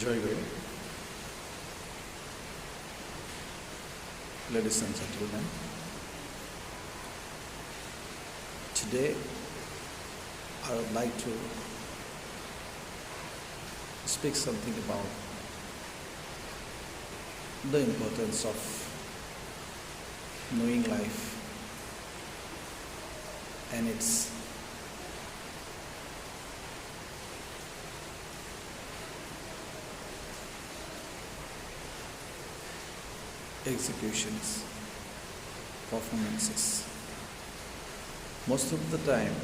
Joy Way. Ladies and gentlemen, today I would like to speak something about the importance of knowing life and its executions, performances. Most of the time,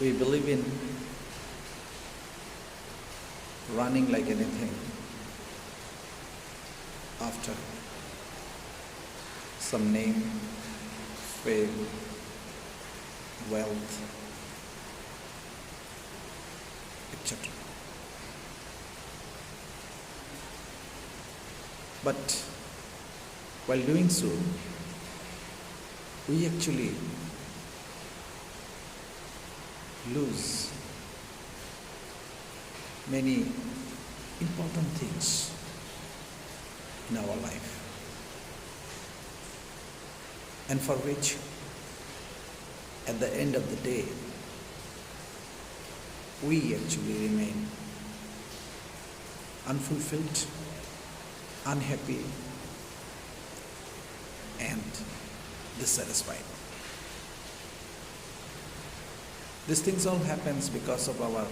we believe in running like anything after some name, fame, wealth, etc. But while doing so, we actually lose many important things in our life, and for which, at the end of the day, we actually remain unfulfilled, unhappy, and dissatisfied. These things all happens because of our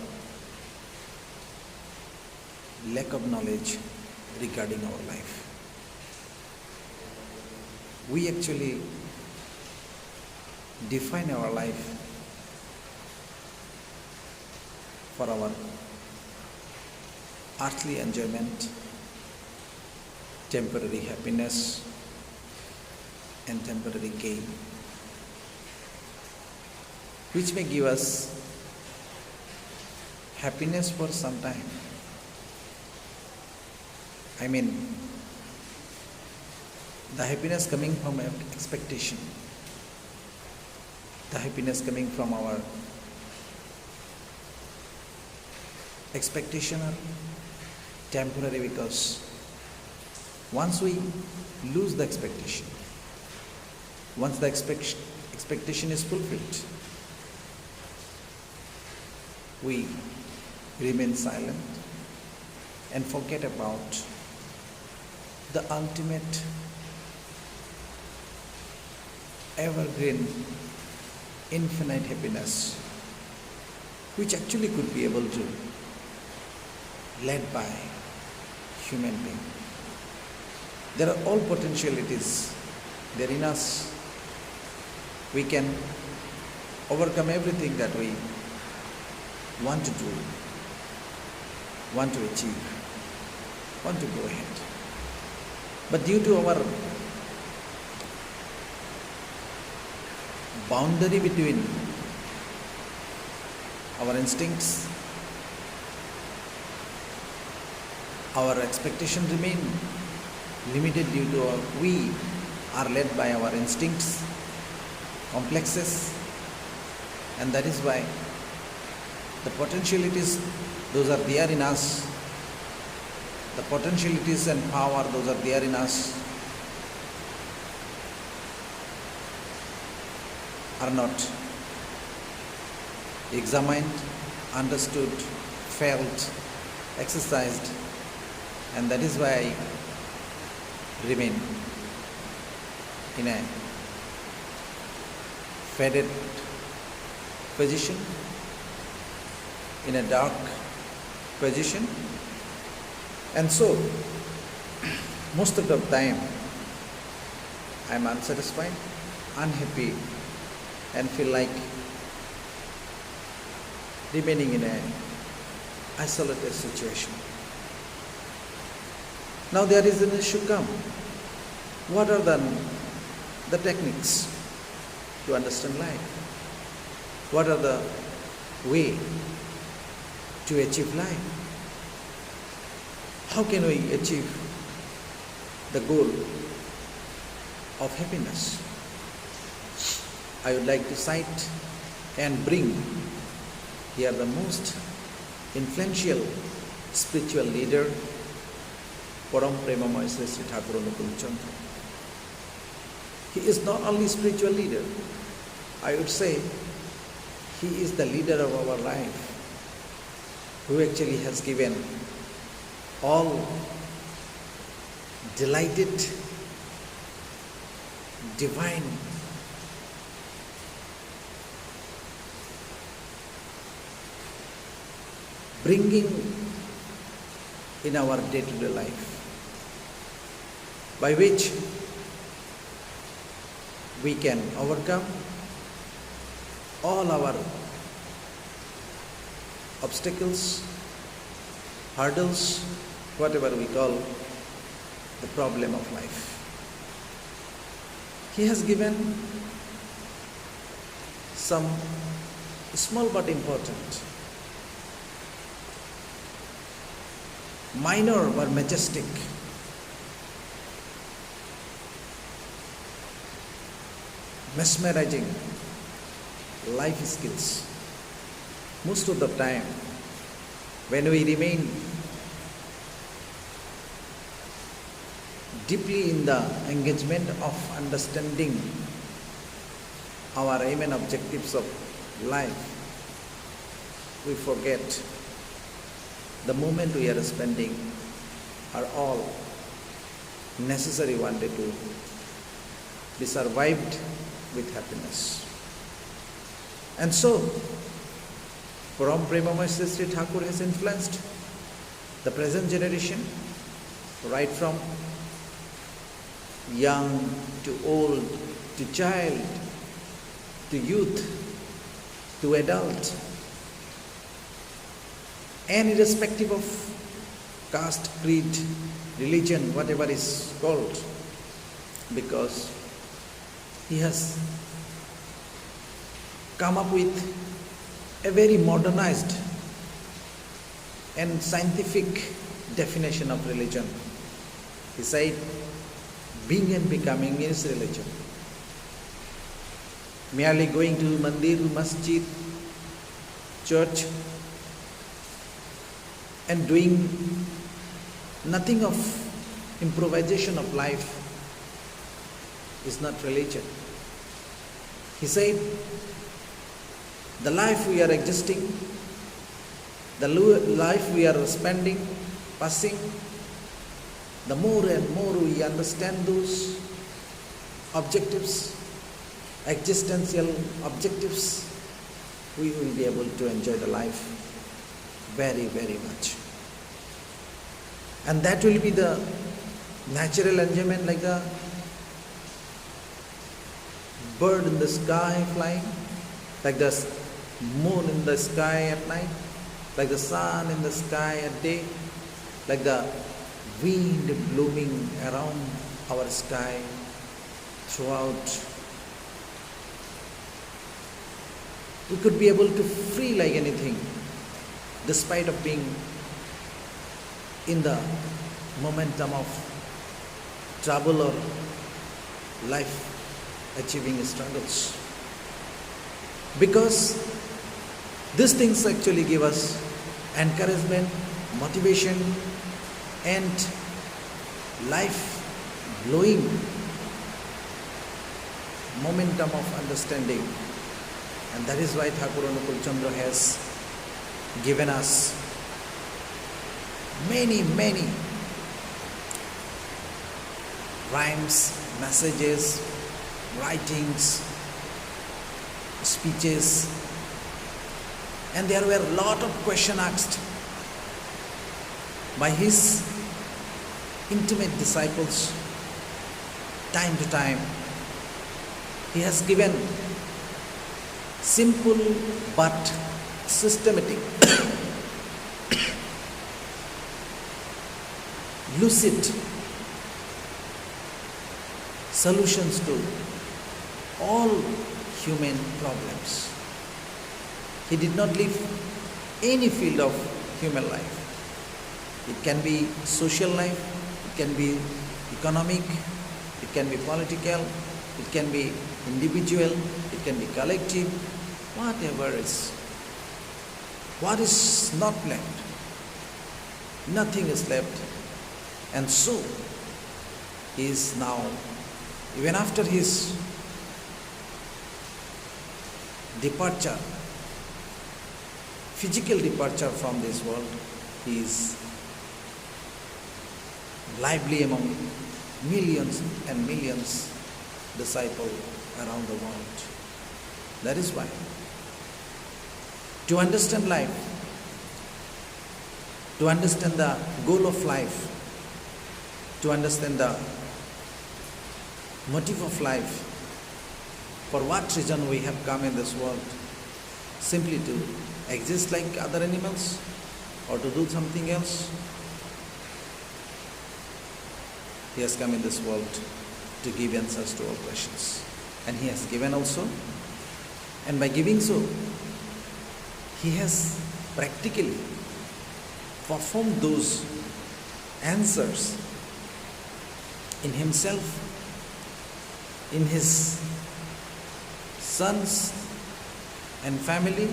lack of knowledge regarding our life. We actually define our life for our earthly enjoyment, temporary happiness, and temporary gain, which may give us happiness for some time. I mean, the happiness coming from expectation, the happiness coming from our expectation are temporary, because once we lose the expectation, once the expectation is fulfilled, we remain silent and forget about the ultimate, evergreen, infinite happiness, which actually could be able to led by human being. There are all potentialities there in us. We can overcome everything that we want to do, want to achieve, want to go ahead. But due to our boundary between our instincts, our expectations remain limited due to we are led by our instincts, complexes, and that is why the potentialities, those are there in us. The potentialities and power, those are there in us, are not examined, understood, felt, exercised, and that is why I remain in a faded position, in a dark position. And so, most of the time, I am unsatisfied, unhappy, and feel like remaining in an isolated situation. Now there is an issue come. What are the techniques to understand life? What are the way to achieve life? How can we achieve the goal of happiness? I would like to cite and bring here the most influential spiritual leader, Param Premamaya Sri Sri Thakur Anukul Chandra. He is not only spiritual leader, I would say he is the leader of our life, who actually has given all delighted, divine, bringing in our day-to-day life, by which we can overcome all our obstacles, hurdles, whatever we call the problem of life. He has given some small but important, minor but majestic, mesmerizing life skills. Most of the time, when we remain deeply in the engagement of understanding our aim and objectives of life, we forget the moment we are spending are all necessary one day to be survived with happiness. And so, Param Premamaya Sri Sri Thakur has influenced the present generation, right from young to old, to child, to youth, to adult, and irrespective of caste, creed, religion, whatever is called, because he has come up with a very modernized and scientific definition of religion. He said, being and becoming is religion. Merely going to mandir, masjid, church, and doing nothing of improvisation of life is not religion. He said, the life we are existing, the life we are spending, passing, the more and more we understand those objectives, existential objectives, we will be able to enjoy the life very, very much. And that will be the natural enjoyment, like the bird in the sky flying, like the moon in the sky at night, like the sun in the sky at day, like the wind blooming around our sky throughout. We could be able to free like anything, despite of being in the momentum of trouble or life achieving struggles. Because these things actually give us encouragement, motivation, and life-blowing momentum of understanding. And that is why Thakur Anukul Chandra has given us many, many rhymes, messages, writings, speeches, and there were a lot of questions asked by his intimate disciples time to time. He has given simple but systematic, lucid solutions to all human problems. He did not leave any field of human life. It can be social life, it can be economic, it can be political, it can be individual, it can be collective, whatever is. What is not planned, Nothing is left. And so he is now, even after his departure, physical departure from this world, he is lively among millions and millions disciples around the world. That is why, to understand life, to understand the goal of life, to understand the motive of life, for what reason we have come in this world, simply to exist like other animals or to do something else. He has come in this world to give answers to all questions. And he has given also. And by giving so, he has practically performed those answers in himself, in his sons and family,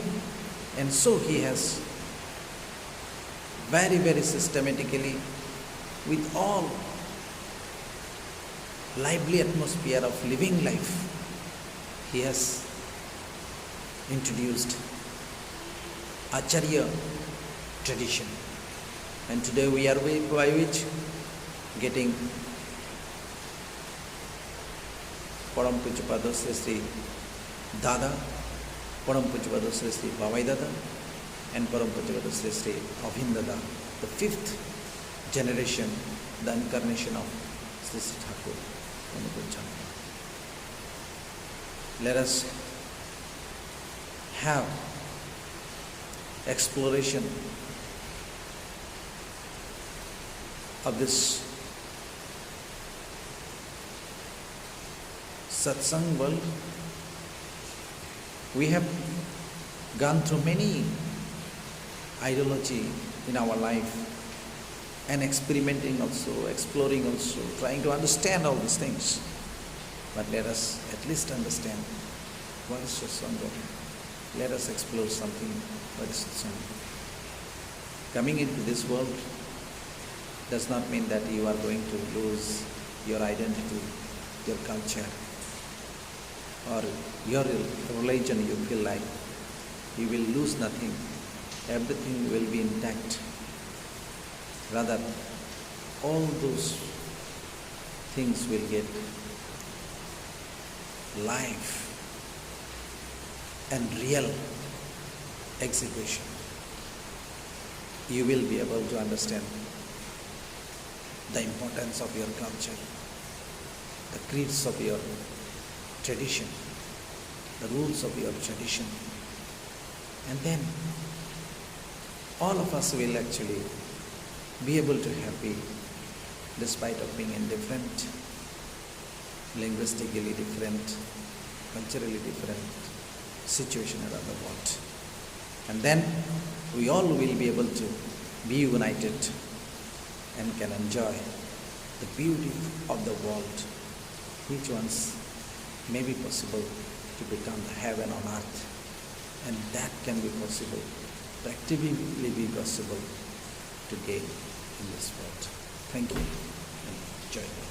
and so he has very, very systematically, with all lively atmosphere of living life, he has introduced Acharya tradition. And today we are by which getting Param Pujapada Sri Dada, Param Pujapada Sri Bhavai Dada, and Param Pujapada Sri Avin Dada, the fifth generation, the incarnation of Sri Thakur. Let us have exploration of this Satsang world. We have gone through many ideology in our life, and experimenting also, exploring also, trying to understand all these things. But let us at least understand what is Satsang. Let us explore something. What is Satsang? Coming into this world does not mean that you are going to lose your identity, your culture, or your religion. You feel like you will lose nothing. Everything will be intact. Rather, all those things will get life and real execution. You will be able to understand the importance of your culture, the creeds of your tradition, the rules of your tradition. And then all of us will actually be able to happy despite of being in different, linguistically different, culturally different situation around the world. And then we all will be able to be united and can enjoy the beauty of the world, which once may be possible to become the heaven on earth. And that can be possible, practically be possible to gain in this world. Thank you and enjoy.